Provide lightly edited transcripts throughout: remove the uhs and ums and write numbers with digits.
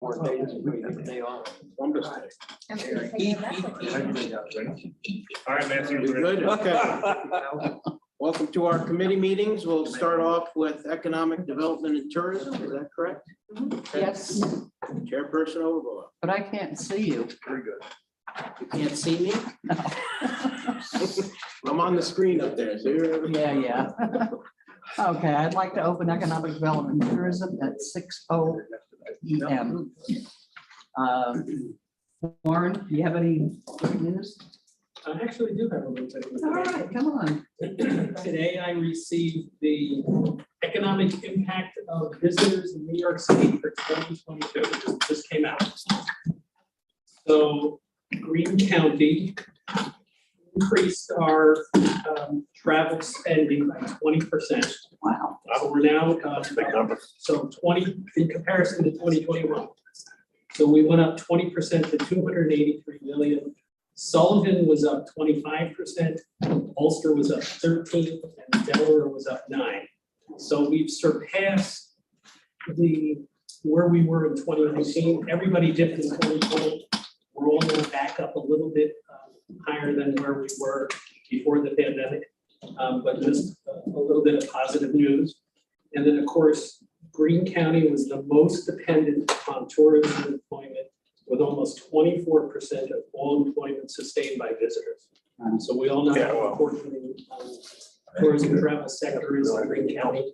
Or they are. Columbus Day. All right, Matthew. You're good? Okay. Welcome to our committee meetings. We'll start off with economic development and tourism. Is that correct? Yes, Chairperson Overbaugh. but I can't see you. Very good. You can't see me? No. I'm on the screen up there. So you're. Yeah. Okay, I'd like to open economic development and tourism at 6:00 PM. Warren, do you have any good news? I actually do have a little bit. All right, come on. Today I received the economic impact of visitors in New York City for 2022. It just came out. So Greene County increased our travel spending by 20%. Wow. So we're now, so 20 in comparison to 2021. So we went up 20% to 283 million. Sullivan was up 25%, Ulster was up 13%, and Delaware was up 9%. So we've surpassed where we were in 2019. Everybody dipped in 2020. We're all going to back up a little bit higher than where we were before the pandemic, but just a little bit of positive news. And then, of course, Greene County was the most dependent on tourism employment, with almost 24% of all employment sustained by visitors. So we all know how important the tourism and travel sector is in Greene County,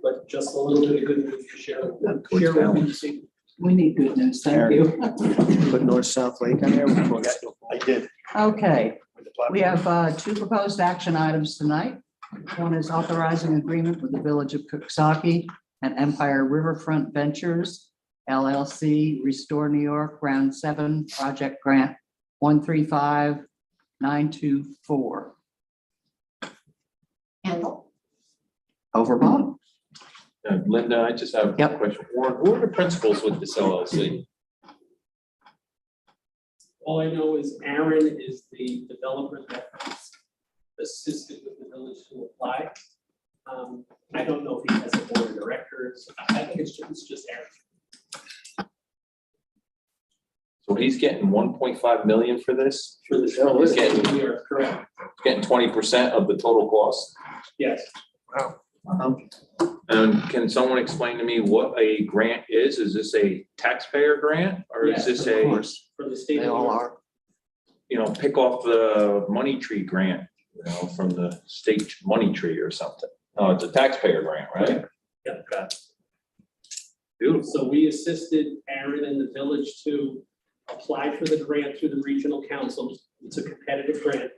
but just a little bit of good news to share with you. We need good news, thank you. Put North-South Lake on there. I did. Okay, we have two proposed action items tonight. One is authorizing agreement with the Village of Coxsackie and Empire Riverfront Ventures, LLC, Restore New York, Round 7, Project Grant 135924. Handle. Overbought. Linda, I just have a Yep. question. Warren, who are the principals with this LLC? All I know is Aaron is the developer that assisted with the village to apply. I don't know if he has a board of directors. I think it's just Aaron. So he's getting 1.5 million for this, For the show, we are correct. getting 20% of the total cost. Yes. And can someone explain to me what a grant is? Is this a taxpayer grant or is Yes, this of a, course, for the state. They of New all York. are. pick off the money tree grant, from the state money tree or something? No, it's a taxpayer grant, right? Yeah, got it. Beautiful. So we assisted Aaron and the village to apply for the grant through the regional councils. It's a competitive grant.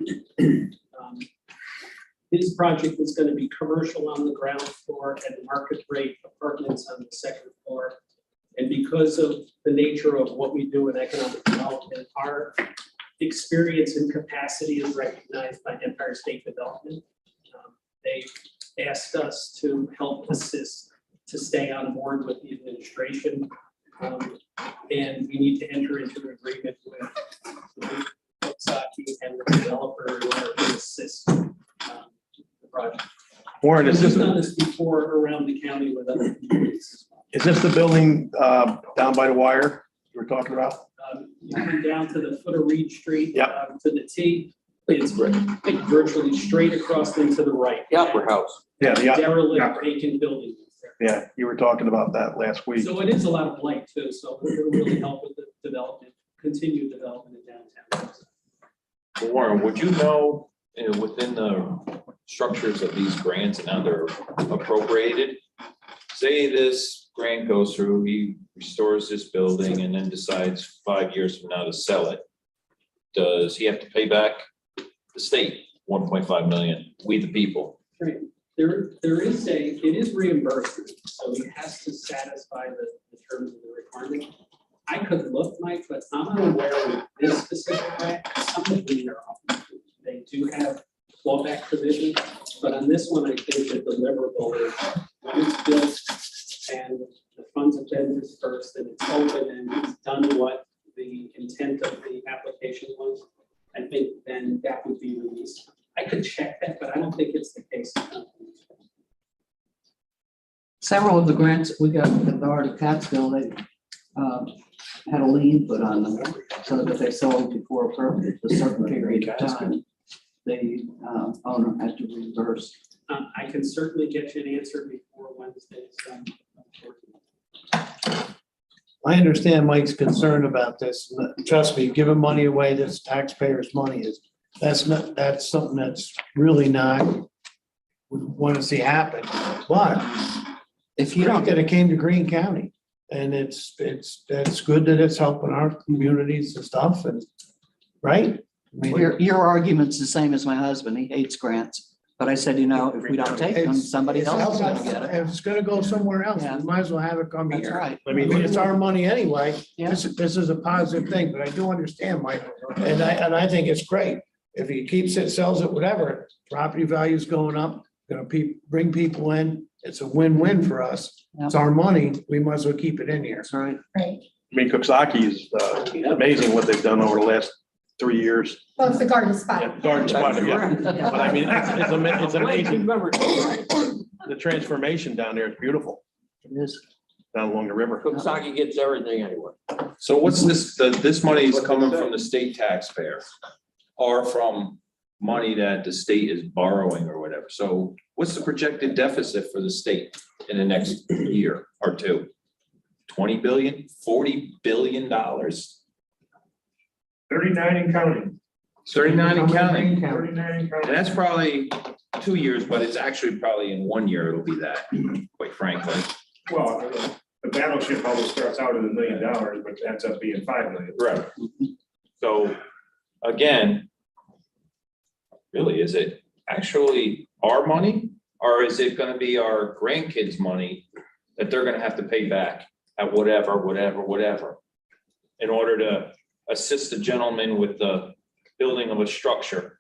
His project is going to be commercial on the ground floor and market rate apartments on the second floor. And because of the nature of what we do in economic development, our experience and capacity is recognized by Empire State Development. They asked us to help assist to stay on board with the administration. And we need to enter into an agreement with Coxsackie and the developer in order to assist the project. Warren, We've done this before around the county with other communities. Is this the building down by the wire you were talking about? You come down to the foot of Reed Street. Yep. To the T, it's virtually straight across into the right. The Opera House. Yeah, Derelict vacant building. yeah, you were talking about that last week. So it is a lot of blight too, so it'll really help with the development, continued development in downtown. Warren, would you know, within the structures of these grants and how they're appropriated? Say this grant goes through, he restores this building and then decides 5 years from now to sell it. Does he have to pay back the state 1.5 million, we the people? Right. There is it is reimbursement, so he has to satisfy the terms of the requirement. I could look, Mike, but I'm not aware of this specific grant. Some of them are often, they do have clawback provisions, but on this one, I think the deliverable is when it's built and the funds have been dispersed and it's open and it's done what the intent of the application was, I think then that would be released. I could check that, but I don't think it's the case. Several of the grants we got with the Authority of Catskill, they had a lien put on them, so that if they sold before a certain period of time, the owner had to reverse. I can certainly get you an answer before Wednesday's. I understand Mike's concern about this. Trust me, giving money away, this taxpayers' money that's something that's really not, we want to see happen. But If you you don't don't get, it came to Greene County, and it's good that it's helping our communities and stuff, and, right? I mean, Your argument's the same as my husband. He hates grants. But I said, if we don't take them, somebody it's else is helping gonna us. get it. If it's gonna go somewhere else, Yeah. we might as well have it come That's here. right. I mean, it's our money anyway. Yeah. This is a positive thing, but I do understand, Mike, and I think it's great. If he keeps it, sells it, whatever, property value's going up, bring people in, it's a win-win for us. It's our money, we might as well keep it in here. That's right. Right. I mean, Coxsackie is amazing what they've done over the last 3 years. Well, it's the garden spot. Garden spot, yeah. Yeah. But I mean, it's amazing. Remember, The transformation down there is beautiful, It is. down along the river. Coxsackie gets everything anyway. So what's this money is coming from the state taxpayer or from money that the state is borrowing or whatever. So what's the projected deficit for the state in the next year or two? 20 billion, $40 billion? 39 and counting. 39 and counting. 39 and And counting. that's probably 2 years, but it's actually probably in 1 year it'll be that, quite frankly. Well, the battleship always starts out at $1 million, but ends up being 5 million. Right. So again, really, is it actually our money or is it gonna be our grandkids' money that they're gonna have to pay back at whatever, in order to assist the gentleman with the building of a structure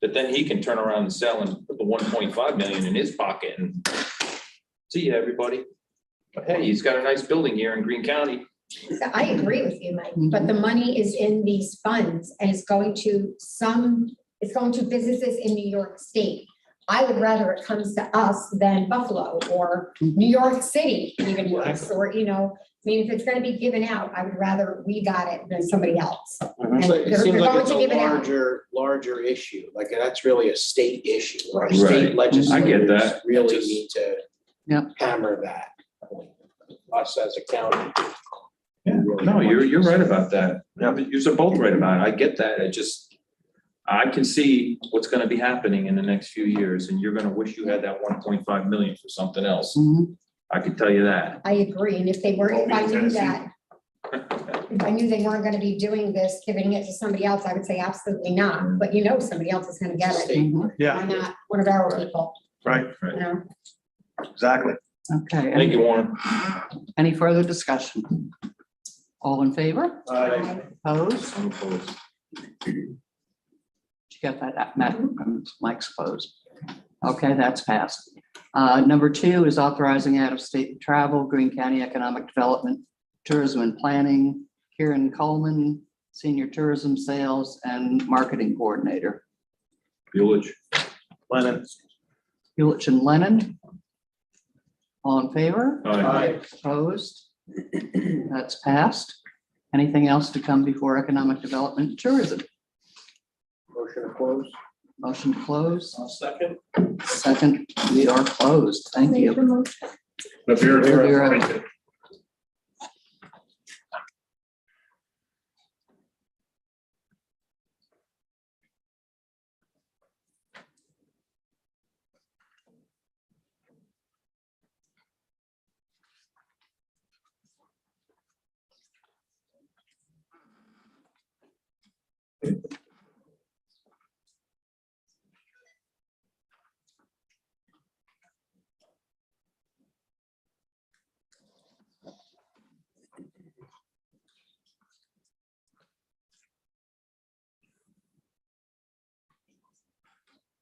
that then he can turn around and sell and put the 1.5 million in his pocket and see you, everybody. But hey, he's got a nice building here in Greene County. So I agree with you, Mike, but the money is in these funds and it's going to businesses in New York State. I would rather it comes to us than Buffalo or New York City, even worse, or, I mean, if it's gonna be given out, I would rather we got it than somebody else. And So it they're seems like going it's to a give it out. larger issue, like that's really a state issue. Our Right. state I get legislators that. really Just- need to Yep. hammer that. Us as a county. Yeah, no, you're right about that. Yeah, but you're both right about it. I get that. I can see what's gonna be happening in the next few years, and you're gonna wish you had that 1.5 million for something else. Mhm. I can tell you that. I agree, and if I knew that, if I knew they weren't gonna be doing this, giving it to somebody else, I would say absolutely not, but somebody else is gonna get it. State. Why not one of our people, Right, you know? exactly. Okay. Thank you, Warren. Any further discussion? All in favor? Opposed? I'm opposed. Did you get that, Matt? Mike's opposed. Okay, that's passed. Number 2 is authorizing out-of-state travel, Greene County Economic Development, Tourism and Planning, Kieran Coleman, Senior Tourism Sales and Marketing Coordinator. Buellage. Lennon. Hewlett and Lennon. All in favor? Aye. Opposed? That's passed. Anything else to come before Economic Development and Tourism? Motion to close. Motion to close. Second. Second, we are closed. Thank you. The beer- Beer. Thank you.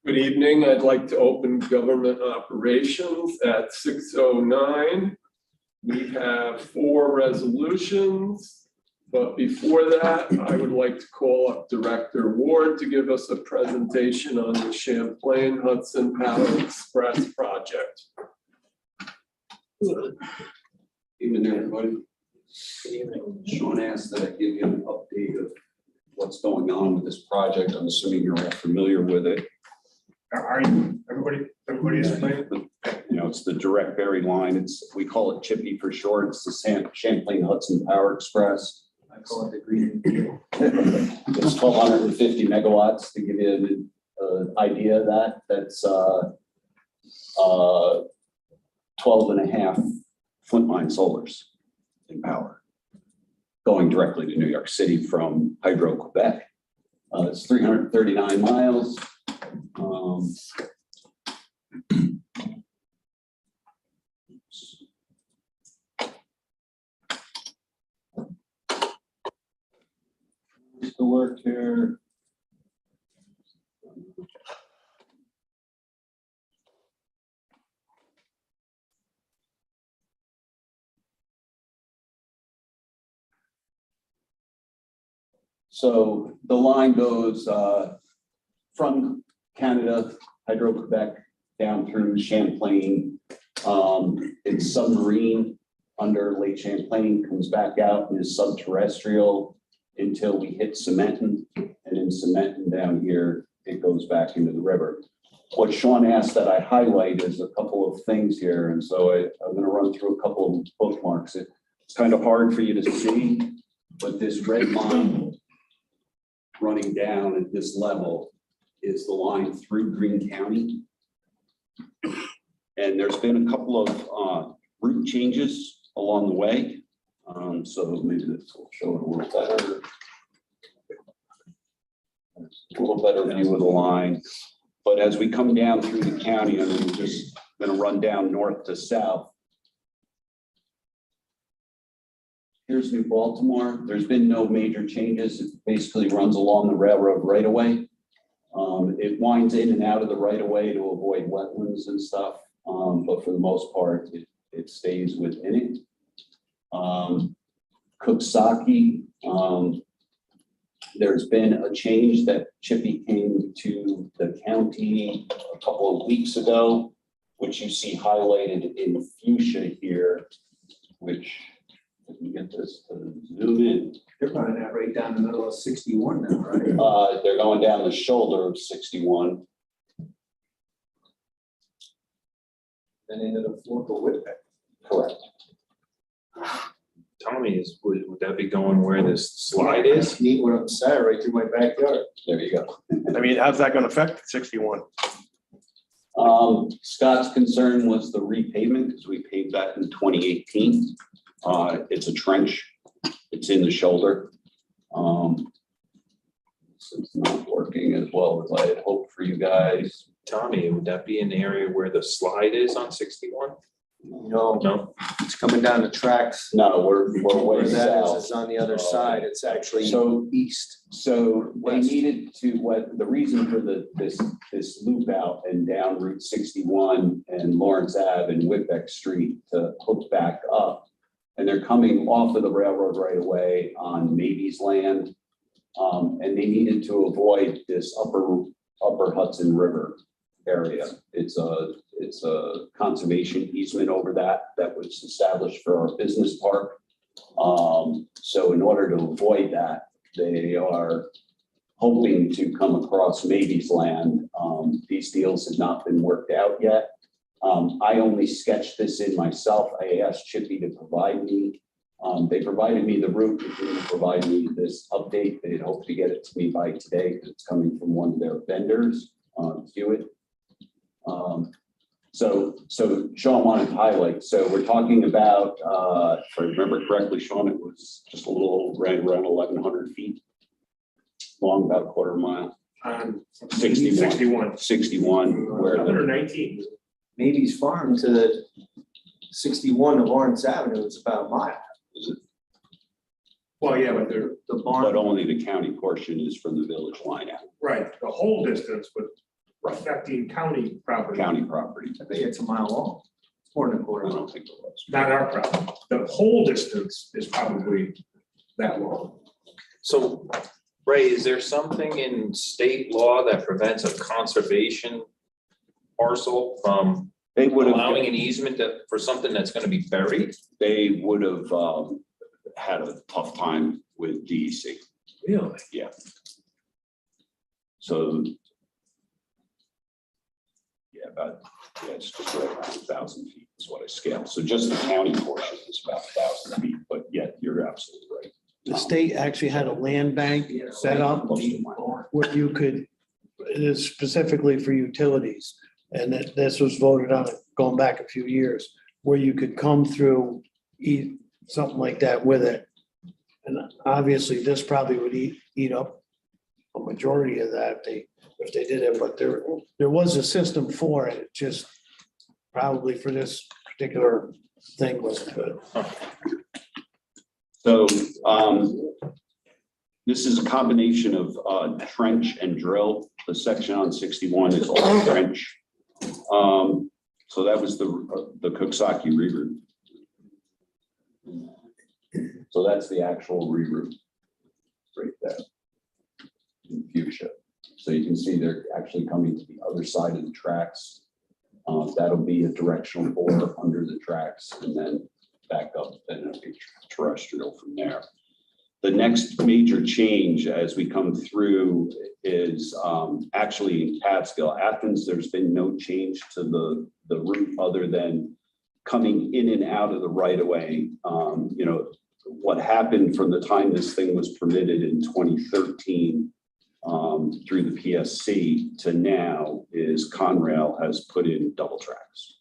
Good evening. I'd like to open government operations at 6:09. We have 4 resolutions, but before that, I would like to call up Director Ward to give us a presentation on the Champlain Hudson Power Express project. Evening, everybody. Good evening. Sean asked that I give you an update of what's going on with this project. I'm assuming you're all familiar with it. Are you, everybody is familiar? You know, it's the direct buried line. We call it Chippy for short. It's the Champlain Hudson Power Express. I call it the Greene. It's 1,250 megawatts to give you an idea of that. That's 12 and a half Flint line solars in power going directly to New York City from Hydro Quebec. It's 339 miles. The work here. So the line goes from Canada, Hydro Quebec, down through Champlain. It's submarine under Lake Champlain, comes back out and is subterrestrial until we hit Cementon. And in Cementon down here, it goes back into the river. What Sean asked that I highlight is a couple of things here. And so I'm going to run through a couple of bookmarks. It's kind of hard for you to see, but this red line running down at this level is the line through Greene County. And there's been a couple of route changes along the way. So maybe this will show it a little better. A little better view of the line. But as we come down through the county, I'm just going to run down north to south. Here's New Baltimore. There's been no major changes. It basically runs along the railroad right away. It winds in and out of the right of way to avoid wetlands and stuff. But for the most part, it stays within it. Cooksaki, there's been a change that Chippy came to the county a couple of weeks ago, which you see highlighted in fuchsia here, which, if we get this to zoom in. They're running that right down the middle of 61 now, right? They're going down the shoulder of 61. And into the fork of Whitbeck. Correct. Tommy, would that be going where this slide is? Neat what I'm saying, right through my backyard. There you go. I mean, how's that gonna affect 61? Scott's concern was the repavement because we paved that in 2018. It's a trench. It's in the shoulder. So it's not working as well as I had hoped for you guys. Tommy, would that be in the area where the slide is on 61? No, No? it's coming down the tracks. No, we're Where way that south. is on the other side. It's actually So east. So they West. needed to, what the reason for this loop out and down Route 61 and Lawrence Ave and Whitbeck Street to hook back up. And they're coming off of the railroad right away on Mavy's land. And they needed to avoid this upper Hudson River area. It's a conservation easement over that was established for our business park. So in order to avoid that, they are hoping to come across Mavy's land. These deals have not been worked out yet. I only sketched this in myself. I asked Chippy to provide me. They provided me the route, but didn't provide me this update. They'd hoped to get it to me by today because it's coming from one of their vendors, Hewitt. So Sean wanted to highlight. So we're talking about, if I remember correctly, Sean, it was just a little right around 1,100 feet long, about a quarter mile. 61. 61, where the 119. Mavy's farm to the 61 of Lawrence Avenue is about a mile. Well, yeah, but The but barn, only the county portion is from the village line out, right, the whole distance, but affecting county property, county property. I think it's a mile long. It's more than a quarter I mile. don't think it was. not our property. The whole distance is probably that long. So, Ray, is there something in state law that prevents a conservation parcel from They would allowing have, an easement for something that's gonna be buried? they would have, had a tough time with DEC. Really? So. Yeah, it's just right around 1,000 feet is what I scaled. So just the county portion is about 1,000 feet, but yeah, you're absolutely right. The state actually had a land bank set up where you could, it is specifically for utilities. And that this was voted on going back a few years, where you could come through, eat something like that with it. And obviously, this probably would eat up a majority of that if they did it, but there was a system for it, it just probably for this particular thing wasn't good. So this is a combination of trench and drill. The section on 61 is all trench. So that was the Cooksaki reroute. So that's the actual reroute right there in fuchsia. So you can see they're actually coming to the other side of the tracks. That'll be a directional bore under the tracks and then back up and it'll be terrestrial from there. The next major change as we come through is actually in Catskill. Athens, there's been no change to the route other than coming in and out of the right of way. You know, what happened from the time this thing was permitted in 2013 through the PSC to now is Conrail has put in double tracks.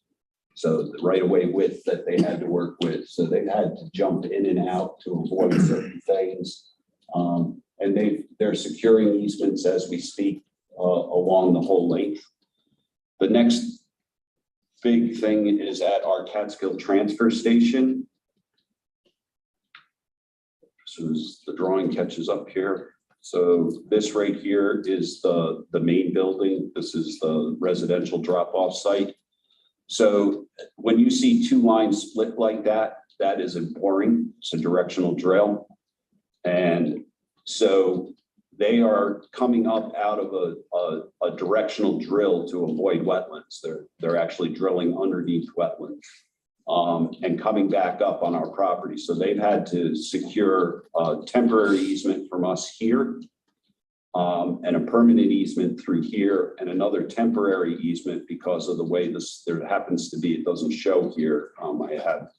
So the right of way width that they had to work with, so they had to jump in and out to avoid certain things. And they're securing easements as we speak along the whole length. The next big thing is at our Catskill transfer station. So as the drawing catches up here. So this right here is the main building. This is the residential drop-off site. So when you see two lines split like that, that is a boring, it's a directional drill. And so they are coming up out of a directional drill to avoid wetlands. They're actually drilling underneath wetlands and coming back up on our property. So they've had to secure a temporary easement from us here and a permanent easement through here and another temporary easement because of the way there happens to be, it doesn't show here.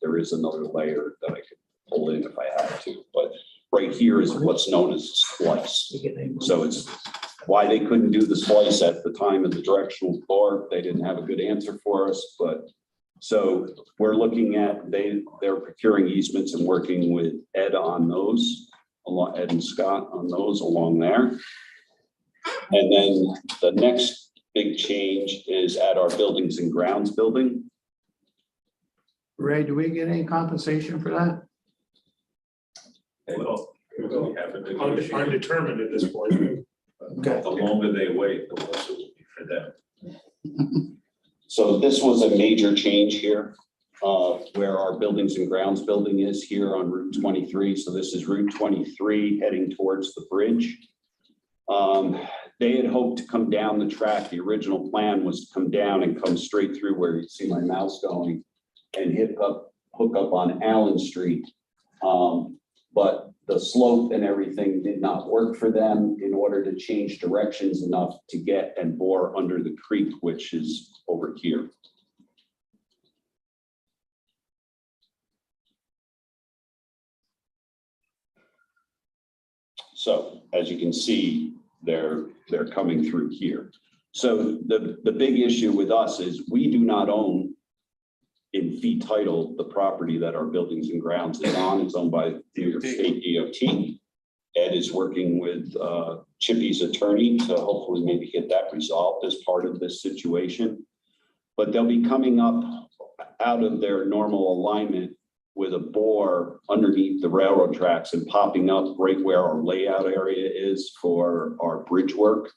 There is another layer that I could pull in if I had to, but right here is what's known as a splice. So it's why they couldn't do the splice at the time of the directional bore. They didn't have a good answer for us, but so we're looking at, they're procuring easements and working with Ed on those, Ed and Scott on those along there. And then the next big change is at our buildings and grounds building. Ray, do we get any compensation for that? Well, undetermined at this point. Okay. The longer they wait, the worse it will be for them. So this was a major change here, where our buildings and grounds building is here on Route 23. So this is Route 23 heading towards the bridge. They had hoped to come down the track. The original plan was to come down and come straight through where you see my mouse going and hook up on Allen Street. But the slope and everything did not work for them in order to change directions enough to get and bore under the creek, which is over here. So as you can see, they're coming through here. So the big issue with us is we do not own in fee title the property that our buildings and grounds is on. It's owned by New York State DOT. Ed is working with Chippy's attorney to hopefully maybe get that resolved as part of this situation. But they'll be coming up out of their normal alignment with a bore underneath the railroad tracks and popping up right where our layout area is for our bridge work.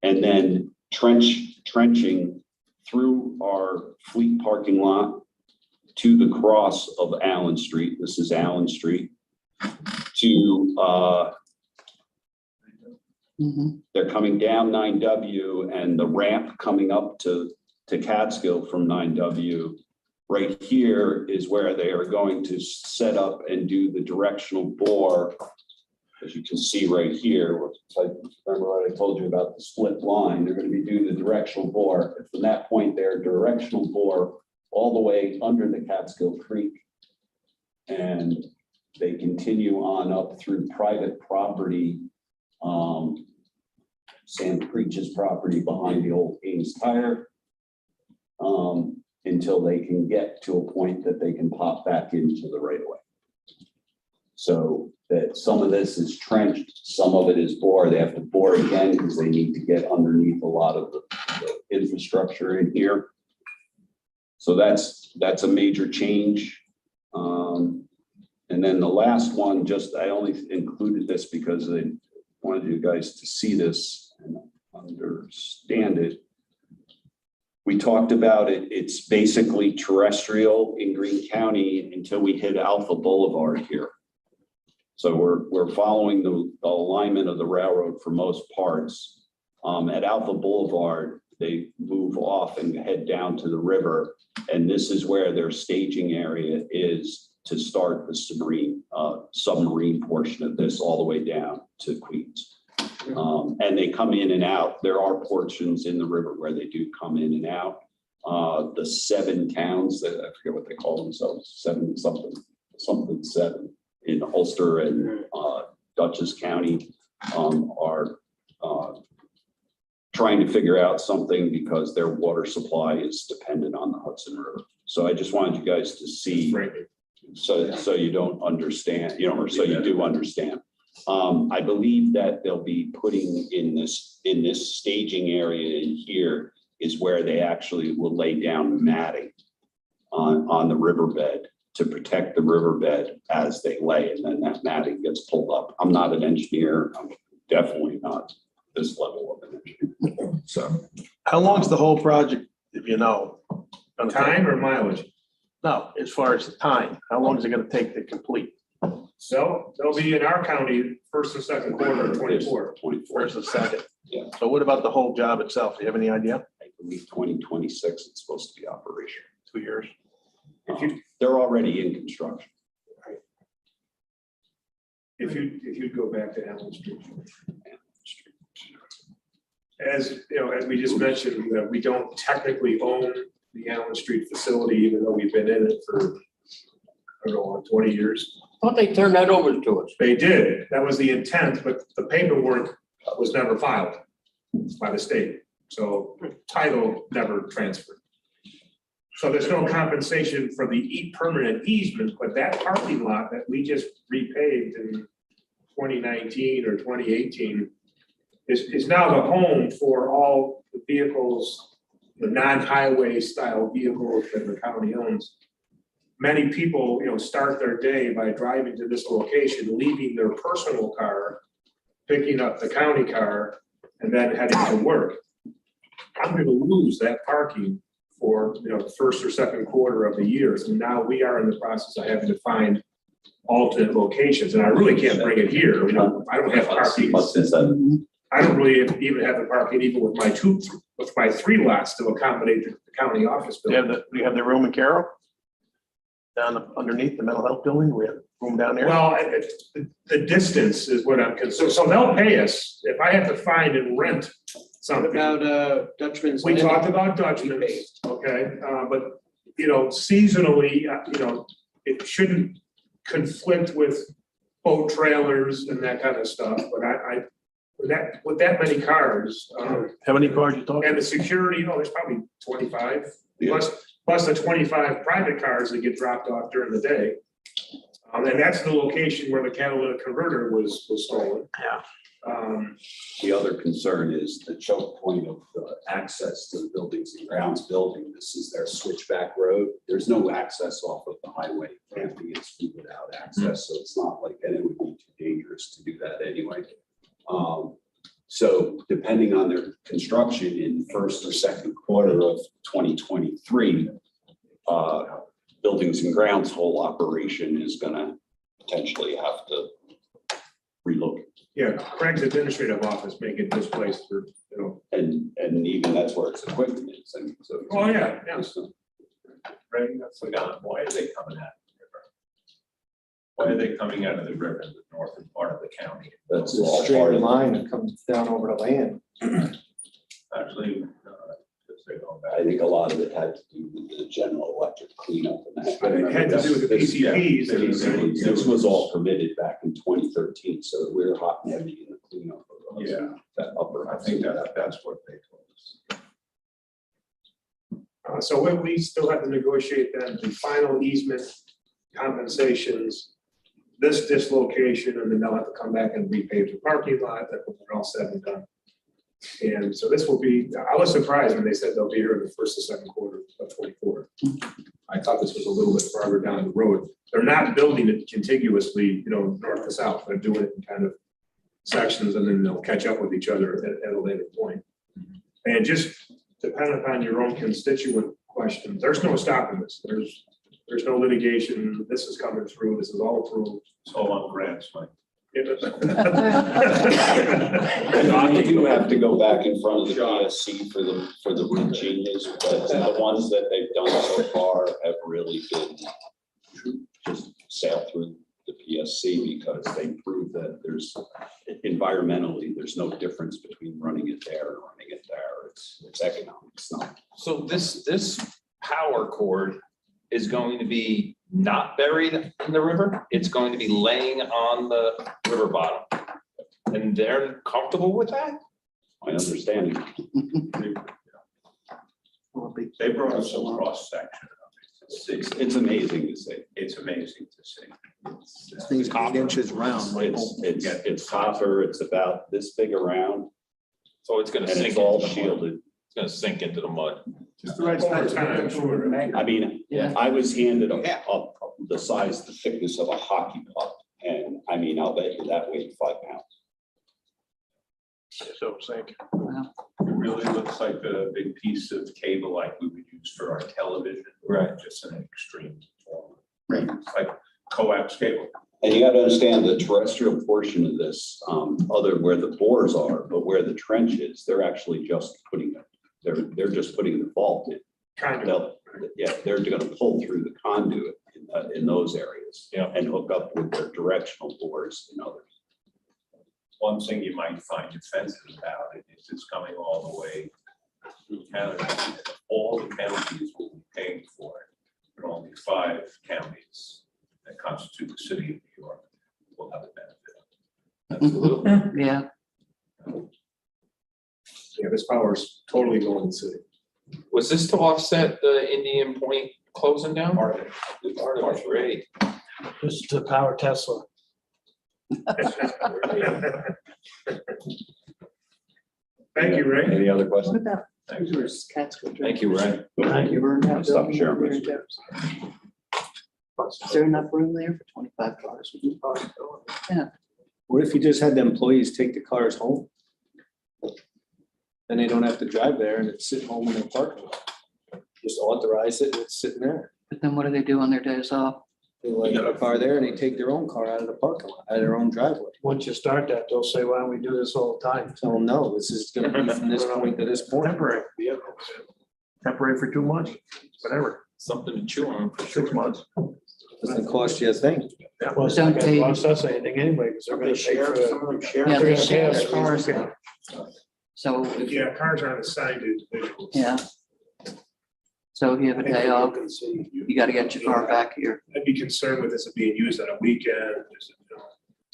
And then trenching through our fleet parking lot to the cross of Allen Street. This is Allen Street. To they're coming down 9W and the ramp coming up to Catskill from 9W right here is where they are going to set up and do the directional bore. As you can see right here, remember what I told you about the split line, they're going to be doing the directional bore. And from that point there, directional bore all the way under the Catskill Creek. And they continue on up through private property, Sam Creech's property behind the old Ames Tire, until they can get to a point that they can pop back into the right of way. So that some of this is trenched, some of it is bore. They have to bore again because they need to get underneath a lot of the infrastructure in here. So that's a major change. And then the last one, I only included this because I wanted you guys to see this and understand it. We talked about it. It's basically terrestrial in Greene County until we hit Alpha Boulevard here. So we're following the alignment of the railroad for most parts. At Alpha Boulevard, they move off and head down to the river. And this is where their staging area is to start the submarine portion of this all the way down to Queens. And they come in and out. There are portions in the river where they do come in and out. The 7 towns that I forget what they call themselves, 7 in Ulster and Dutchess County are trying to figure out something because their water supply is dependent on the Hudson River. So I just wanted you guys to see, so you don't understand, or so you do understand. I believe that they'll be putting in this staging area in here is where they actually will lay down matting on the riverbed to protect the riverbed as they lay, and then that matting gets pulled up. I'm not an engineer. I'm definitely not this level of an engineer. So, how long's the whole project, if you know? Time or mileage? No, as far as the time, how long is it gonna take to complete? So they'll be in our county first and second quarter of 24. First and second. Yeah. So what about the whole job itself? Do you have any idea? I believe 2026 it's supposed to be operational. 2 years? They're already in construction. If you'd go back to Allen Street. As you know, as we just mentioned, we don't technically own the Allen Street facility, even though we've been in it for, I don't know, 20 years. Thought they turned that over to us. They did. That was the intent, but the paperwork was never filed by the state. So title never transferred. So there's no compensation for the permanent easement, but that parking lot that we just repaved in 2019 or 2018 is now the home for all the vehicles, the non-highway style vehicles that the county owns. Many people, start their day by driving to this location, leaving their personal car, picking up the county car, and then heading to work. I'm going to lose that parking for, the first or second quarter of the year. So now we are in the process of having to find alternate locations, and I really can't bring it here. I don't have parking. I don't really even have the parking even with my 3 lots to accommodate the county office building. Do you have the room in Carroll? Down underneath the mental health building? We have room down there? Well, the distance is what I'm concerned. So they'll pay us if I have to find and rent something. About Dutchman's. We talked about Dutchman's, okay, but seasonally, it shouldn't conflict with boat trailers and that kind of stuff. But with that many cars, How many cars you talking? and the security, there's probably 25 plus the 25 private cars that get dropped off during the day. And that's the location where the catalytic converter was stolen. Yeah. The other concern is the choke point of access to the buildings and grounds building. This is their switchback road. There's no access off of the highway. Camping is without access, so it's not like, and it would be too dangerous to do that anyway. So depending on their construction in first or second quarter of 2023, buildings and grounds whole operation is going to potentially have to relocate. Yeah, Craig's administrative office may get displaced for, And even that's where its equipment is. I mean, so. Oh, yeah. Ray, that's the guy. Why are they coming out of the river? Why are they coming out of the river in the northern part of the county? That's It's a all part straight of line that comes down over the land. Actually, because they're going back. I think a lot of it had to do with the general electric cleanup and that. But it had to do with the PCPs. This was all permitted back in 2013, so we were hot and heavy in the cleanup of those. Yeah. That upper. I think that's what they told us. So we still have to negotiate then the final easement compensations, this dislocation, and then they'll have to come back and repave the parking lot, that when we're all said and done. And so this will be, I was surprised when they said they'll be here in the first or second quarter of 24. I thought this was a little bit farther down the road. They're not building it contiguously, north to south. They're doing it in kind of sections, and then they'll catch up with each other at a later point. And just depending upon your own constituent question, there's no stopping this. There's no litigation. This is coming through. This is all approved. It's all on grants, Mike. And I do have to go back in front of the PSC for the routines, but the ones that they've done so far have really been just sail through the PSC because they prove that there's environmentally, there's no difference between running it there and running it there. It's economics, not. So this power cord is going to be not buried in the river. It's going to be laying on the river bottom. And they're comfortable with that? My understanding. They brought us a cross section. It's amazing to see. It's amazing to see. This thing's 8 inches round. It's copper. It's about this big around, So it's gonna and sink it's all into the mud. shielded. It's gonna sink into the mud. Just the right size. I mean, I was handed up the size, the thickness of a hockey puck, and I mean, I'll bet you that weighed 5 pounds. So sink. It really looks like a big piece of cable like we would use for our television. Right. Just in an extreme form. It's like coax cable. And you got to understand the terrestrial portion of this, other where the bores are, but where the trench is, they're actually just putting it. They're just putting the vault in. Kind of. They're going to pull through the conduit in those areas. Yeah. And hook up with their directional bores in others. One thing you might find offensive about it is it's coming all the way through Canada. All the counties will be paying for it, but only 5 counties that constitute the city of New York will have the benefit. That's a little. Yeah, Yeah, this power is totally going to the city. Was this to offset the Indian Point closing down? Part of it. Part of it, great. This is to power Tesla. Thank you, Ray. Any other what questions? about? Catskill? Thank you, Ray. Thank you very much. Stop sharing. Is there enough room there for 25 cars? What if you just had the employees take the cars home? Then they don't have to drive there and it's sitting home in their parking lot. Just authorize it and it's sitting there. But then what do they do on their days off? They let a car there and they take their own car out of the parking lot, out of their own driveway. Once you start that, they'll say, why don't we do this all the time? Tell them, no, this is gonna be from this point to this point. Temporary. Temporary for 2 months, whatever, Something to chew on for sure. 6 months. Doesn't cost you a thing. Well, it's not gonna cost us anything anyway, because they're gonna pay for Some of them the. share. Yeah, they're they gonna pay share us their for cars. these. So, Yeah, cars aren't assigned to individuals. yeah. So if you have a day off, you gotta get your car back here. I'd be concerned with this being used on a weekend.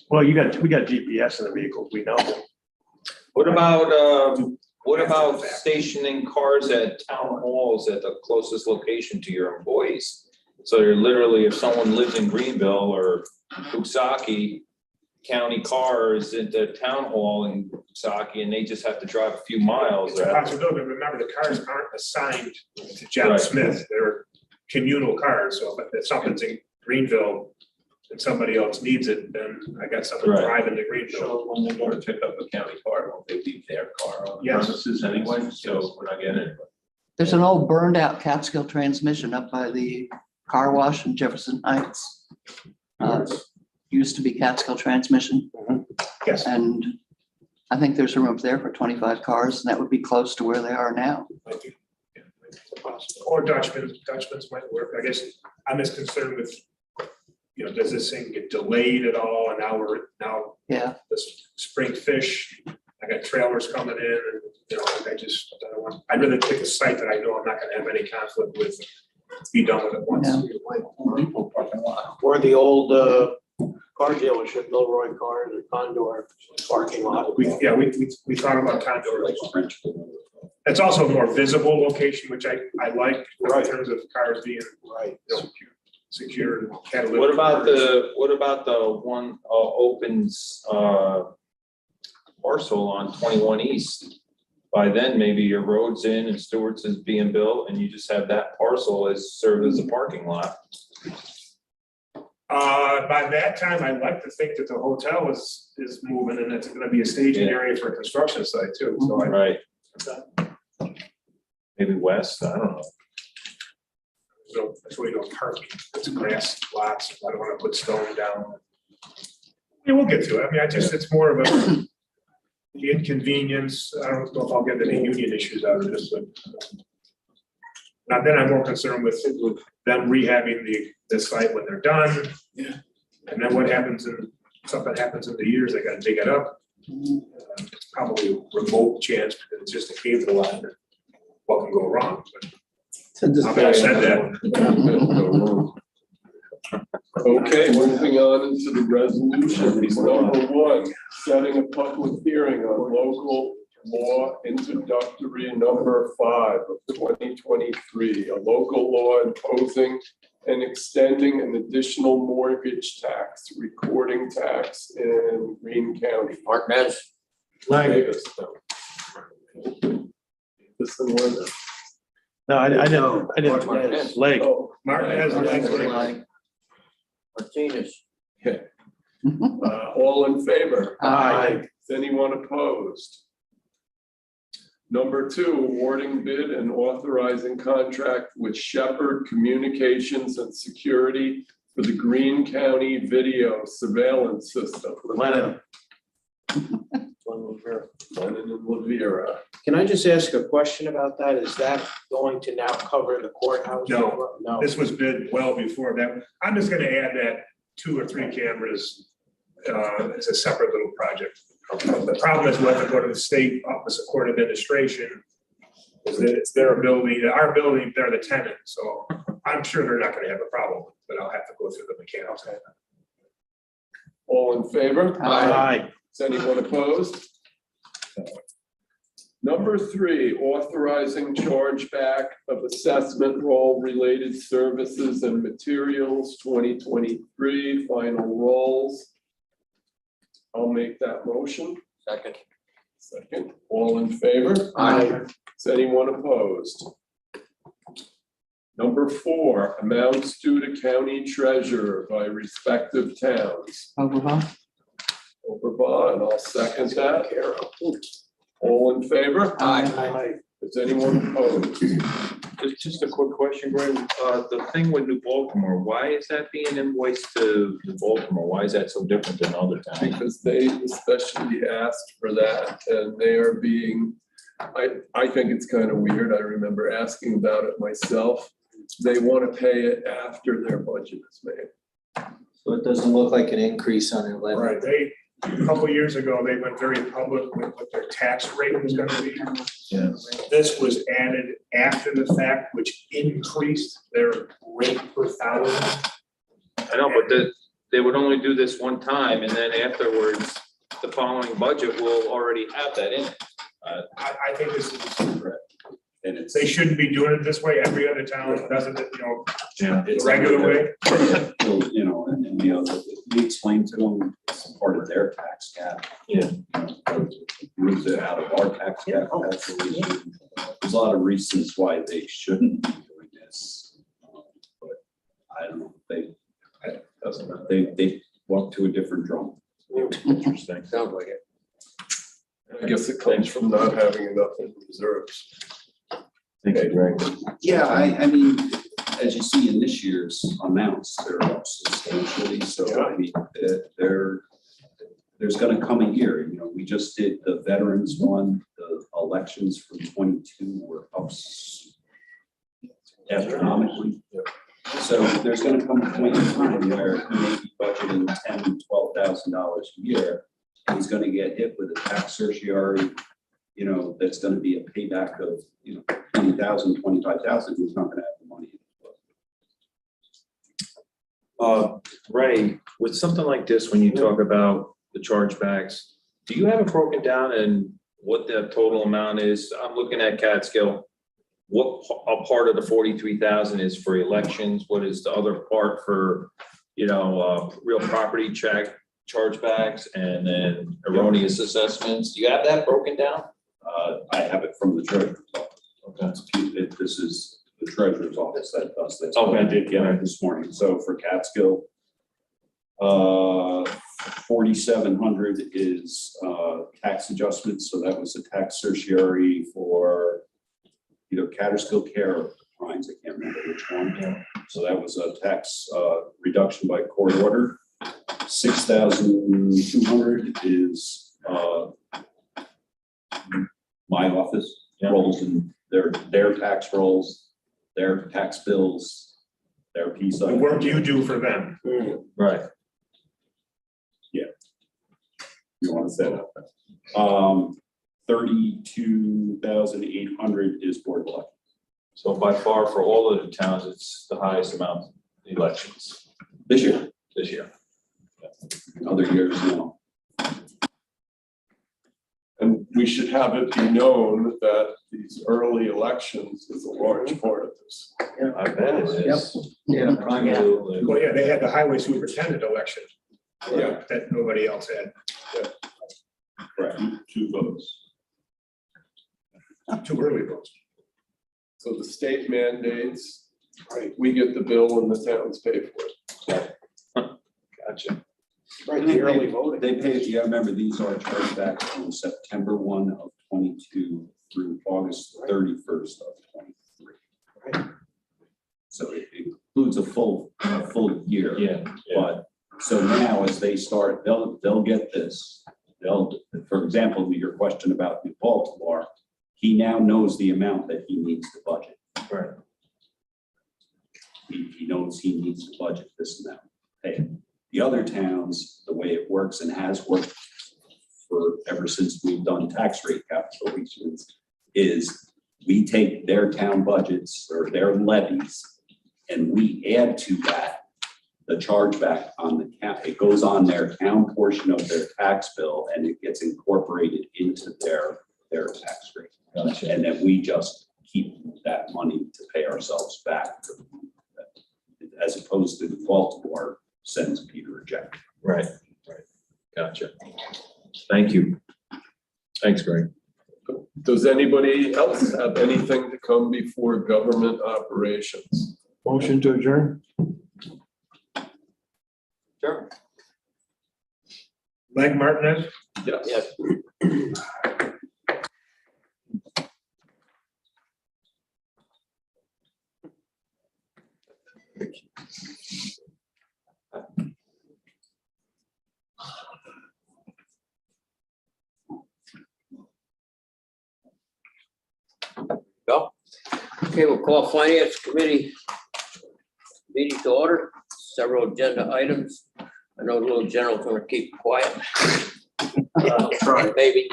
Well, we got GPS in the vehicles, we know. What about stationing cars at town halls at the closest location to your employees? So you're literally, if someone lives in Greenville or Coxsackie, county cars at the town hall in Coxsackie, and they just have to drive a few miles. It's a possibility. Remember, the cars aren't assigned to John Right. Smith. They're communal cars. So if something's in Greenville and somebody else needs it, then I got someone Right. driving to Greenville. When they go to pick up a county car, won't they leave their car on Yes. premises anyway? So we're not getting it. There's an old burned out Catskill transmission up by the car wash in Jefferson Heights. Used to be Catskill transmission, Yes. and I think there's room up there for 25 cars, and that would be close to where they are now. Or Dutchman's might work. I guess I'm just concerned with, does this thing get delayed at all? And now Yeah. the spring fish, I got trailers coming in and, I don't want, I'd rather pick a site that I know I'm not gonna have any conflict with, be done with it once. Or the old car dealership, Milroy Cars or Condor parking lot. We thought about Condor. It's also a more visible location, which I like in terms of cars being secure and catalytic. What about the one opens parcel on 21 East? By then, maybe your road's in and Stewart's is being built and you just have that parcel as served as a parking lot. By that time, I'd like to think that the hotel is moving and it's gonna be a staging area for a construction site too, so Right. Maybe west, I don't know. So that's why you don't park, it's grass lots, I don't wanna put stone down. Yeah, we'll get to it, I mean, it's more of the inconvenience, I don't know if I'll get any union issues out of this, but. Now then I'm more concerned with them rehabbing the site when they're done. Yeah. And then what happens something happens in the years, they gotta dig it up. It's probably a remote chance, because it's just a cave to line, what can go wrong, but. I said that. Okay, moving on into the resolutions. Number one, setting a public hearing on local law introductory number 5 of 2023, a local law imposing and extending an additional mortgage tax, recording tax in Greene County. Martinez. Davis, no. This and Linda. No, I didn't. Martinez. Leg. Oh, Martin has the Martinez. okay. All in favor? Aye. Is anyone opposed? Number 2, awarding bid and authorizing contract with Shepherd Communications and Security for the Greene County Video Surveillance System. Lennon. Lennon and Lavera. Can I just ask a question about that? Is that going to now cover the courthouse? No. No. This was bid well before that. I'm just gonna add that 2 or 3 cameras as a separate little project. The problem is we have to go to the State Office of Court Administration. Is that it's their building, our building, they're the tenant, so I'm sure they're not gonna have a problem, but I'll have to go through the mechanics. All in favor? Aye. Is anyone opposed? Number 3, authorizing chargeback of assessment roll related services and materials 2023 final rolls. I'll make that motion. Second. Second. All in favor? Aye. Is anyone opposed? Number 4, amounts due to county treasurer by respective towns. Overall, Overbought, and I'll second that. All in favor? Aye. Is anyone opposed? Just a quick question, Greg. The thing with New Baltimore, why is that being invoiced to New Baltimore? Why is that so different than other towns? Because they especially asked for that, and they are being, I think it's kind of weird. I remember asking about it myself. They want to pay it after their budget is made. So it doesn't look like an increase on their levy. Right, a couple of years ago, they went very public with what their tax rate was gonna be. Yeah. This was added after the fact, which increased their rate per thousand. I know, but they would only do this one time, and then afterwards, the following budget will already have that in it. I think this is correct. And it's, They shouldn't be doing it this way. Every other town doesn't, Yeah. the regular way. and we explained to them, it's part of their tax cap. Yeah. Moves it out of our tax cap. That's the reason. There's a lot of reasons why they shouldn't be doing this. But I don't know, they walk to a different drum. Interesting. Sounds like it. I guess it comes from not having enough in reserves. Thank you, Greg. Yeah, I mean, as you see in this year's amounts, they're up substantially, so I mean, there's gonna come a year, we just did the veterans one, the elections from 22 were up astronomically. So there's gonna come a point in time where he may be budgeting $10,000 to $12,000 a year. And he's gonna get hit with a tax certiorari, that's gonna be a payback of, $20,000, $25,000. He's not gonna have the money. Ray, with something like this, when you talk about the chargebacks, do you have it broken down and what the total amount is? I'm looking at Catskill. What a part of the 43,000 is for elections? What is the other part for, real property chargebacks and then erroneous assessments? Do you have that broken down? I have it from the treasurer's office. Okay. This is the treasurer's office that does this. What I Okay. did get it this morning. So for Catskill, 4,700 is tax adjustments. So that was a tax certiorari for either Catskill Care or Pines. I can't remember which one. Yeah. So that was a tax reduction by court order. 6,200 is my office rolls and their tax rolls, their tax bills, their piece of. The work you do for them. Right. You want to set up. 32,800 is board of elections. So by far for all of the towns, it's the highest amount of elections This year, this year. other years, And we should have it be known that these early elections is a large part of this. I bet it is. Yeah. Absolutely. Well, yeah, they had the highway superintendent election. Yeah. That nobody else had. correct, 2 votes. 2 early votes. So the state mandates, we get the bill and the towns pay for it. Gotcha. Right, the early voting. They pay, remember, these are charged back from September 1 of 22 through August 31st of 23. So it includes a full year. Yeah. But, so now as they start, they'll get this. For example, your question about New Baltimore, he now knows the amount that he needs to budget. Right. He knows he needs to budget this amount. Hey, the other towns, the way it works and has worked for ever since we've done tax rate calculations, is we take their town budgets or their levies and we add to that the chargeback on the count. It goes on their town portion of their tax bill and it gets incorporated into their tax rate. Gotcha. And then we just keep that money to pay ourselves back, as opposed to Baltimore sends Peter a check. Right. Gotcha. Thank you. Thanks, Greg. Does anybody else have anything to come before government operations? Motion to adjourn? Sure. Leg Martinez, Yes. Yes. Go. Okay, we'll call Finance Committee meeting to order. Several agenda items. I know the little general's gonna keep quiet. Try. Maybe.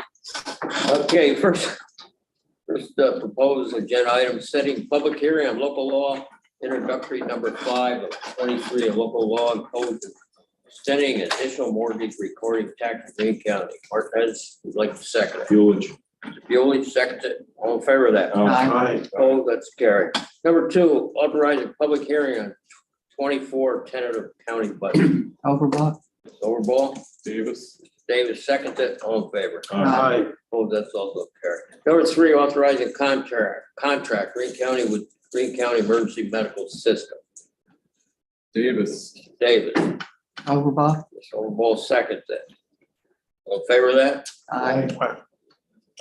Okay, first proposed agenda item, setting public hearing on local law, introductory number 5 of 23 of local law imposed extending additional mortgage recording tax in Greene County. Martinez would like to second it. Bueller seconds it. All in favor of that? Aye. Oh, that's carried. Number 2, authorizing public hearing on 24 tentative county budget. Overblock. Overball, Davis? Davis seconds it. All in favor? Aye. Oh, that's also carried. Number 3, authorizing contract Greene County with Greene County Emergency Medical System. Davis? Davis, Overblock. Overball seconds it. All in favor of that? Aye.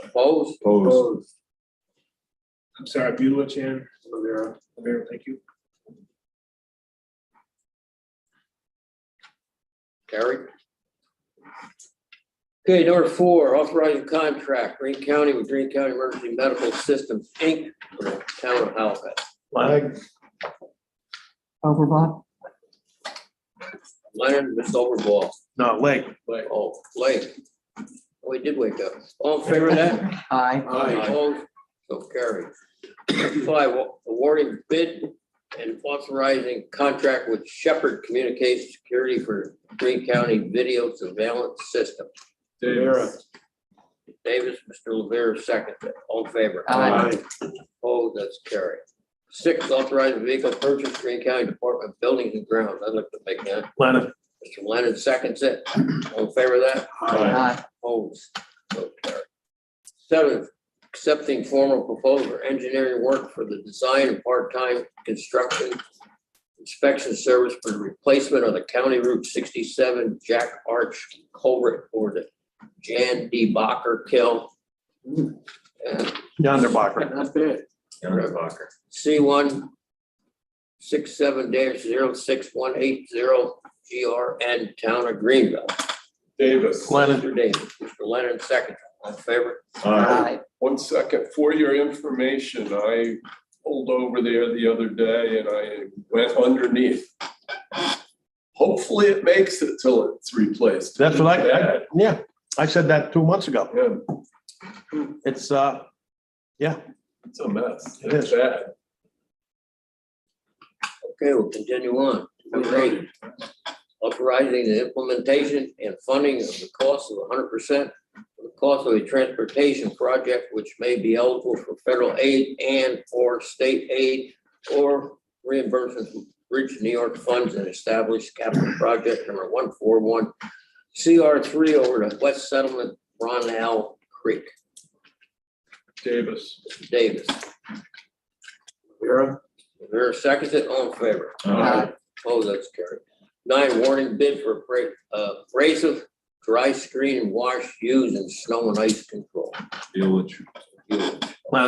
Opposed? Opposed. I'm sorry, Bueller, and Rivera, thank you. Carried. Okay, number 4, authorizing contract Greene County with Greene County Emergency Medical Systems, Inc. for the town of Halifax. Like, Overblock. Lennon, Ms. Overball. No, Lake. Oh, Blake. Oh, he did wake up. All in favor of that? Aye. Opposed? So carried. 5, awarding bid and authorizing contract with Shepherd Communication Security for Greene County Video Surveillance System. Davis. Davis, Mr. Lavere, second. All in favor? Aye. Opposed? That's carried. 6, authorizing vehicle purchase, Greene County Department of Buildings and Grounds. I'd like to make that. Lennon. Mr. Lennon seconds it. All in favor of that? Aye. Opposed? So carried. 7, accepting formal proposal for engineering work for the design and part-time construction inspection service for the replacement of the County Route 67 Jack Arch culvert for the Jan D. Bacher Kill. And Yonder Barker. Not bad. Bacher. C1 67-06180 GRN Town of Greenville. Davis. Lennon. Mr. Davis, Mr. Lennon, second. All in favor? Aye. 1 second, for your information, I pulled over there the other day and I went underneath. Hopefully it makes it till it's replaced. That's what Bad. yeah, I said that 2 months ago. Yeah, It's, yeah, it's a mess. It It's is. bad. Okay, we'll continue on. Number 8, authorizing the implementation and funding of the cost of 100% of the cost of a transportation project which may be eligible for federal aid and or state aid or reimbursement from Bridge New York funds and established capital project number 141 CR3 over the West Settlement Ronell Creek. Davis. Davis. Vera. There seconds it, all in favor? Aye. Oh, that's carried. 9, warning bid for abrasive, dry screen and wash used in snow and ice control. Village. Lennon.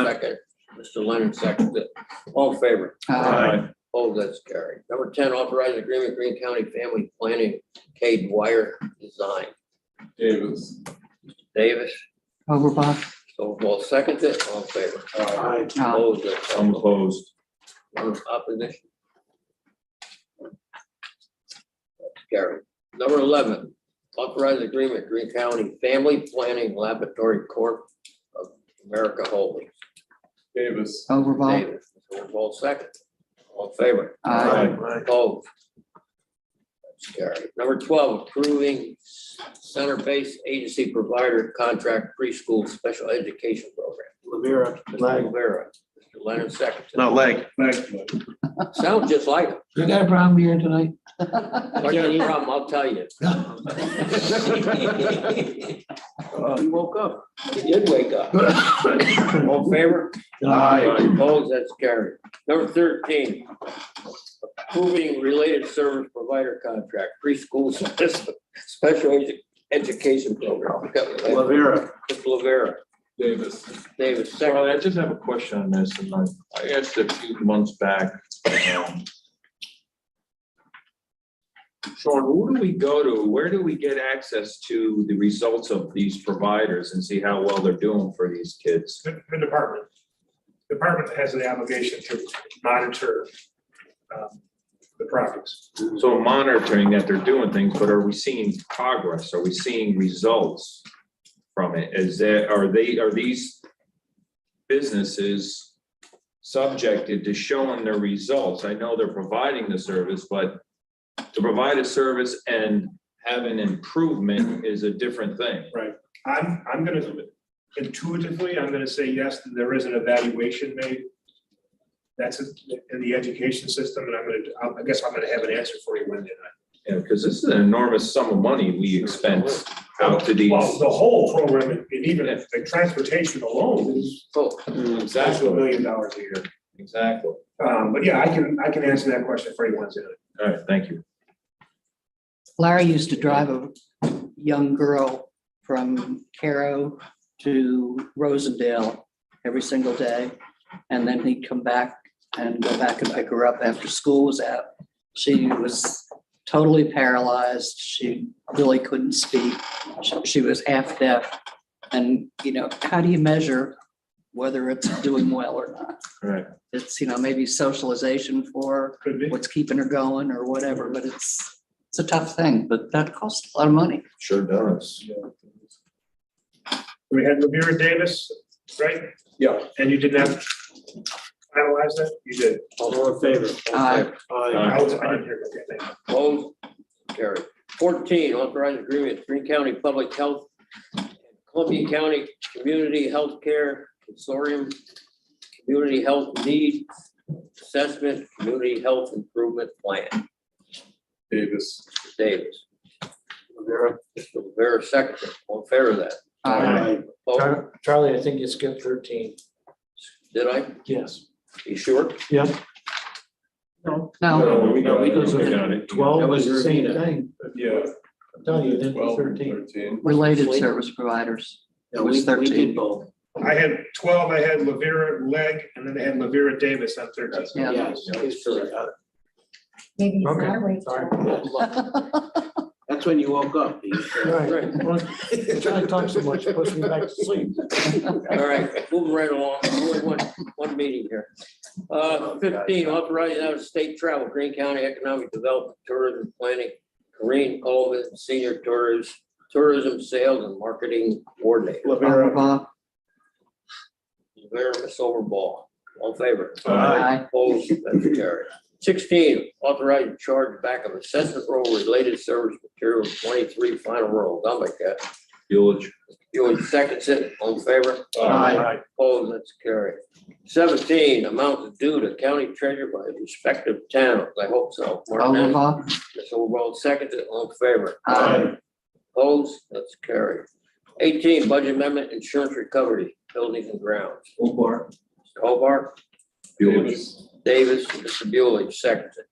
Second, Mr. Lennon seconds it. All in favor? Aye. Oh, that's carried. Number 10, authorized agreement, Greene County Family Planning, Cade Wire Design. Davis. Davis, Overblock. Overball seconds it, all in favor? Aye. Opposed, that's I'm opposed. opposition. That's carried. Number 11, authorized agreement, Greene County Family Planning Laboratory Corp. of America Holdings. Davis. Overblock. Davis, Overball second. All in favor? Aye. Opposed. That's carried. Number 12, approving center-based agency provider contract preschool special education program. Lavera. Mr. Rivera, Mr. Leonard, second. No, Lake. Sounds just like him. you got a problem here tonight? If I got a problem, I'll tell you. He woke up. He did wake up. All in favor? Opposed, that's carried. Number 13, approving related service provider contract, preschool special education program. Lavera. Mr. Lavera, Davis. Davis, second. Charlie, I just have a question on this, and I asked a few months back. Sean, who do we go to? Where do we get access to the results of these providers and see how well they're doing for these kids? The department. Department has the obligation to monitor the projects. So monitoring that they're doing things, but are we seeing progress? Are we seeing results from it? Are these businesses subjected to showing their results? I know they're providing the service, but to provide a service and have an improvement is a different thing. Right. I'm gonna, intuitively, I'm gonna say yes, that there is an evaluation made. That's in the education system, and I guess I'm gonna have an answer for you Wednesday night. Yeah, because this is an enormous sum of money we expense out to these. Well, the whole program, and even if the transportation alone is Exactly. $1 million a year. Exactly. But yeah, I can answer that question for you Wednesday night. All right, thank you. Larry used to drive a young girl from Caro to Rosendale every single day. And then he'd come back and go back and pick her up after school was out. She was totally paralyzed. She really couldn't speak. She was half deaf. And, you know, how do you measure whether it's doing well or not. Right. It's, maybe socialization for Could be. what's keeping her going or whatever, but it's a tough thing, but that costs a lot of money. Sure does. We had Lavera Davis, right? Yeah. And you did not finalize that? You did. All in favor? Aye. I didn't hear. Okay, thank you. Opposed? Carried. 14, authorized agreement, Greene County Public Health, and Columbia County Community Healthcare Consortium, Community Health Need Assessment, Community Health Improvement Plan. Davis. Mr. Davis. Mr. Rivera, second. All in favor of that? Aye. Opposed? Charlie, I think you skipped 13. Did I? Yes. You sure? Yep. No, We got it. Because of We got it. 12 That was was the same Ravina. thing. Yeah. I'm telling you, then 12, 13. 13. related service providers. No, It was we 13. did both. I had 12, I had Lavera Leg, and then I had Lavera Davis on 13. Yeah. Yes, it's correct. Maybe it's Okay, not right. sorry. That's when you woke up. Right. Well, Charlie talks so much, it puts me back to sleep. All right, moving right along. Only one meeting here. 15, authorizing out of state travel, Greene County Economic Development, Tourism Planning, Greene Coleman, Senior Tourism Sales and Marketing Coordinator. Overbaugh. Rivera, Ms. Overbaugh. All in favor? Aye. Opposed? That's carried. 16, authorized charge back of assessment roll related service materials, 23 final rolls. I'll make that. Village. You seconds it. All in favor? Aye. Opposed? That's carried. 17, amounts due to county treasurer by respective towns. I hope so. Martinez, Overbaugh. Ms. Overbaugh, seconds it. All in favor? Aye. Opposed? That's carried. 18, budget amendment, insurance recovery, buildings and grounds. Hobart. Mr. Hobart, Village. Davis, Mr. Bewley, seconds it.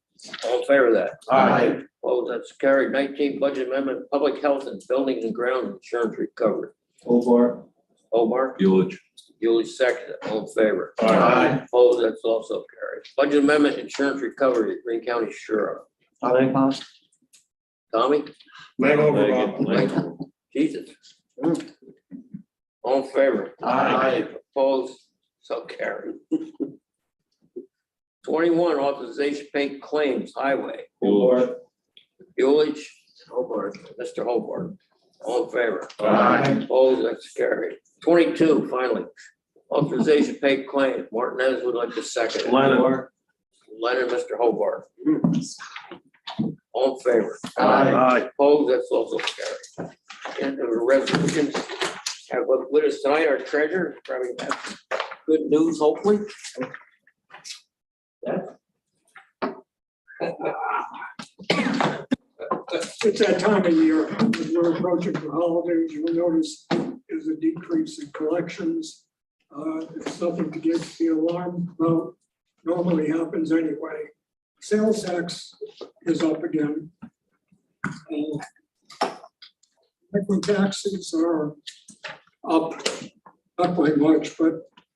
All in favor of that? Aye. Opposed? That's carried. 19, budget amendment, public health and buildings and grounds insurance recovery. Hobart. Hobart, Village. Bewley, seconds it. All in favor? Aye. Opposed? That's also carried. Budget amendment, insurance recovery, Greene County Sheriff. Overbaugh. Tommy? Leg Overbaugh. Leg. Jesus. All in favor? Aye. Opposed? So carried. 21, authorization pay claims, highway. Hobart. Bewley, Hobart. Mr. Hobart. All in favor? Aye. Opposed? That's carried. 22, finally, authorization pay claims. Martinez would like to second it. Lennon. Leonard, Mr. Hobart. All in favor? Aye. Opposed? That's also carried. And the resolutions have with us tonight, our treasurer, probably have some good news, hopefully. It's that time of year, as we're approaching the holidays, you'll notice is a decrease in collections. It's nothing to get the alarm about, normally happens anyway. Sales tax is up again. Liquid taxes are up, not by much, but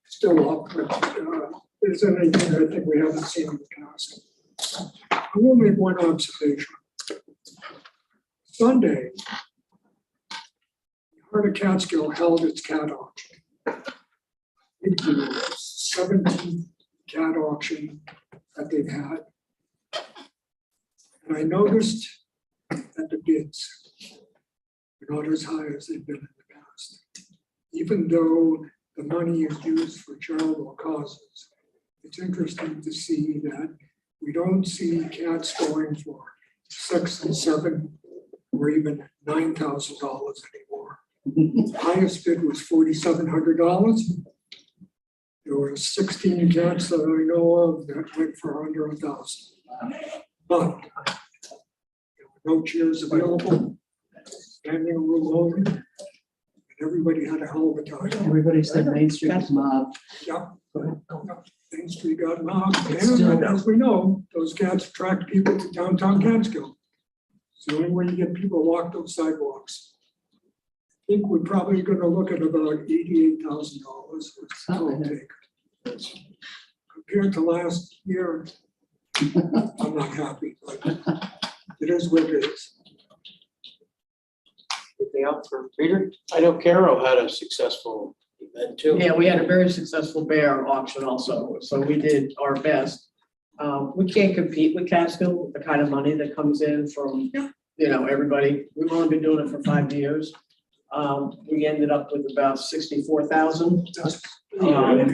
still up. But it's anything I think we haven't seen in the past. I will make one observation. Sunday, Heart of Catskill held its cat auction. It was 17th cat auction that they've had. And I noticed that the bids were not as high as they've been in the past. Even though the money is used for charitable causes, it's interesting to see that we don't see cats going for $6,000 and $7,000 or even $9,000 anymore. Highest bid was $4,700. There were 16 cats that I know of that went for under $1,000. But there were no chairs available, standing room only, and everybody had a hell of a time. Everybody said Main Street's mob. Yep. Main Street got mobbed, and as we know, those cats attract people to downtown Catskill. It's the only way you get people to walk those sidewalks. I think we're probably gonna look at about $88,000 for total take. Compared to last year, I'm not happy, but it is what it is. Anything else for Peter? I know Carol had a successful That too. Yeah, we had a very successful bear auction also, so we did our best. We can't compete with Catskill, with the kind of money that comes in from, everybody. We've only been doing it for 5 years. We ended up with about 64,000.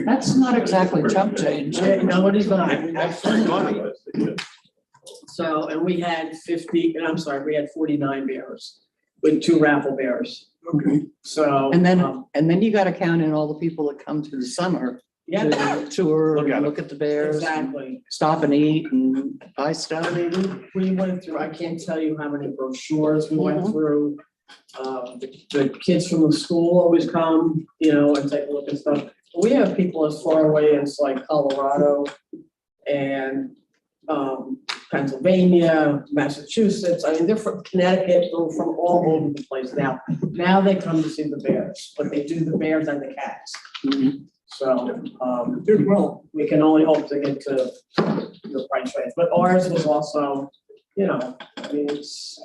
That's not exactly chump change. No, it is not. That's money. So, and we had 49 bears with 2 raffle bears. Okay, So. And then you gotta count in all the people that come through the summer Yeah, to tour, Look at 'em. look at the bears, and exactly. stop and eat and buy stuff. I mean, we went through, I can't tell you how many brochures we went Mhm. through. The kids from the school always come, and take a look at stuff. We have people as far away as like Colorado and Pennsylvania, Massachusetts. I mean, they're from Connecticut, they're from all over the place now. Now they come to see the bears, but they do the bears and the cats. So, did well. we can only hope to get to the price range, but ours was also, I mean, it's.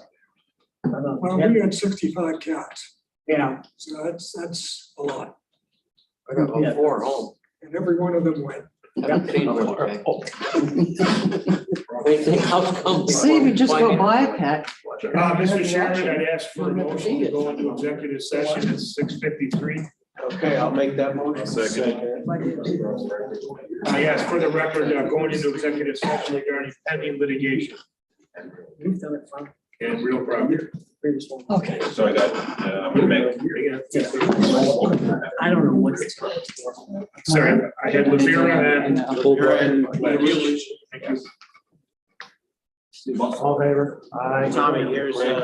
I don't know. Well, we had 65 cats, Yeah, so that's a lot. I got about 4 at home. And every one of them went. Anything else comes. See, if you just go buy a cat. Mr. Chairman, I'd ask for a motion to go into executive session at 6:53. okay, I'll make that motion. Yes, for the record, going into executive session regarding pending litigation We've done it from and real property. previous one. Okay. So I got, I'm gonna make, I don't know what it's. Sorry, I had Lavera and. All in favor? Aye. Tommy, here's,